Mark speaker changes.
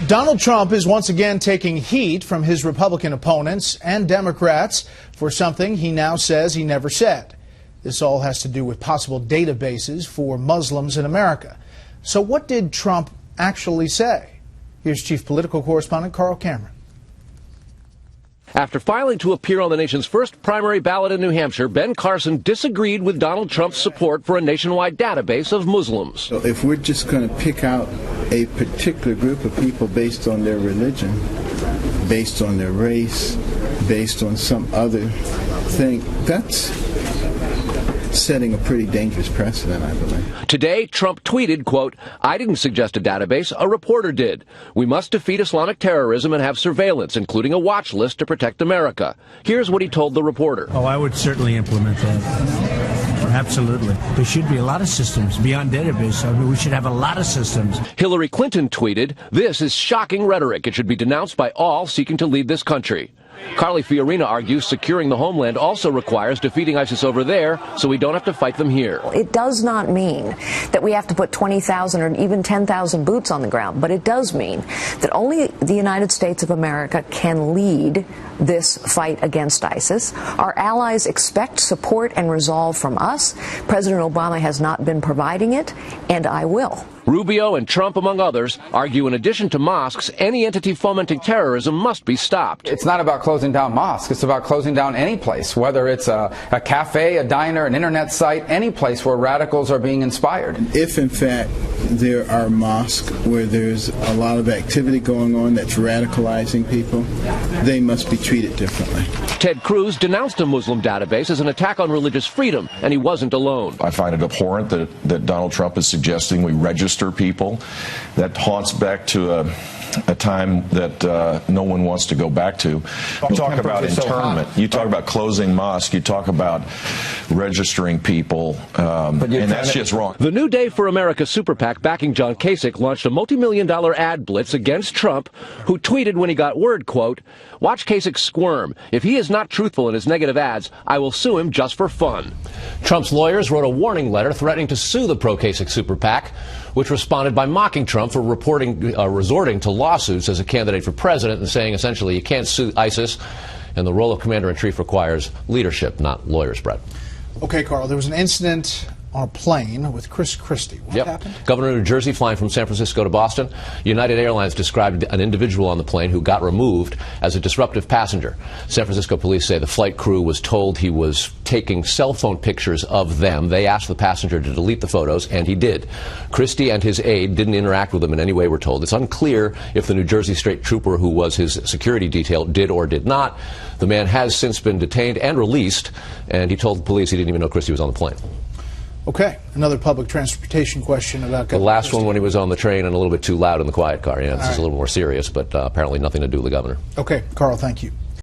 Speaker 1: Donald Trump is once again taking heat from his Republican opponents and Democrats for something he now says he never said. This all has to do with possible databases for Muslims in America. So what did Trump actually say? Here's Chief Political Correspondent Carl Cameron.
Speaker 2: After filing to appear on the nation's first primary ballot in New Hampshire, Ben Carson disagreed with Donald Trump's support for a nationwide database of Muslims.
Speaker 3: So if we're just going to pick out a particular group of people based on their religion, based on their race, based on some other thing, that's setting a pretty dangerous precedent, I believe.
Speaker 2: Today, Trump tweeted, quote, "I didn't suggest a database, a reporter did. We must defeat Islamic terrorism and have surveillance, including a watch list to protect America." Here's what he told the reporter.
Speaker 4: Oh, I would certainly implement that. Absolutely. There should be a lot of systems beyond database. I mean, we should have a lot of systems.
Speaker 2: Hillary Clinton tweeted, "This is shocking rhetoric. It should be denounced by all seeking to lead this country." Carly Fiorina argues securing the homeland also requires defeating ISIS over there so we don't have to fight them here.
Speaker 5: It does not mean that we have to put 20,000 or even 10,000 boots on the ground, but it does mean that only the United States of America can lead this fight against ISIS. Our allies expect support and resolve from us. President Obama has not been providing it, and I will.
Speaker 2: Rubio and Trump, among others, argue in addition to mosques, any entity fomenting terrorism must be stopped.
Speaker 6: It's not about closing down mosques. It's about closing down any place, whether it's a cafe, a diner, an internet site, any place where radicals are being inspired.
Speaker 3: If, in fact, there are mosques where there's a lot of activity going on that's radicalizing people, they must be treated differently.
Speaker 2: Ted Cruz denounced a Muslim database as an attack on religious freedom, and he wasn't alone.
Speaker 7: I find it abhorrent that Donald Trump is suggesting we register people. That haunts back to a time that no one wants to go back to. You talk about internment. You talk about closing mosques. You talk about registering people, and that's just wrong.
Speaker 2: The New Day for America super PAC backing John Kasich launched a multi-million-dollar ad blitz against Trump, who tweeted when he got word, quote, "Watch Kasich squirm. If he is not truthful in his negative ads, I will sue him just for fun."
Speaker 8: Trump's lawyers wrote a warning letter threatening to sue the pro-Kasich super PAC, which responded by mocking Trump for resorting to lawsuits as a candidate for president and saying essentially you can't sue ISIS and the role of commander-in-chief requires leadership, not lawyers, Bret.
Speaker 1: Okay, Carl, there was an incident on a plane with Chris Christie. What happened?
Speaker 8: Governor of New Jersey flying from San Francisco to Boston. United Airlines described an individual on the plane who got removed as a disruptive passenger. San Francisco police say the flight crew was told he was taking cell phone pictures of them. They asked the passenger to delete the photos, and he did. Christie and his aide didn't interact with him in any way, we're told. It's unclear if the New Jersey State Trooper who was his security detail did or did not. The man has since been detained and released, and he told the police he didn't even know Christie was on the plane.
Speaker 1: Okay, another public transportation question about
Speaker 8: the last one when he was on the train and a little bit too loud in the quiet car. Yeah, this is a little more serious, but apparently nothing to do with the governor.
Speaker 1: Okay, Carl, thank you.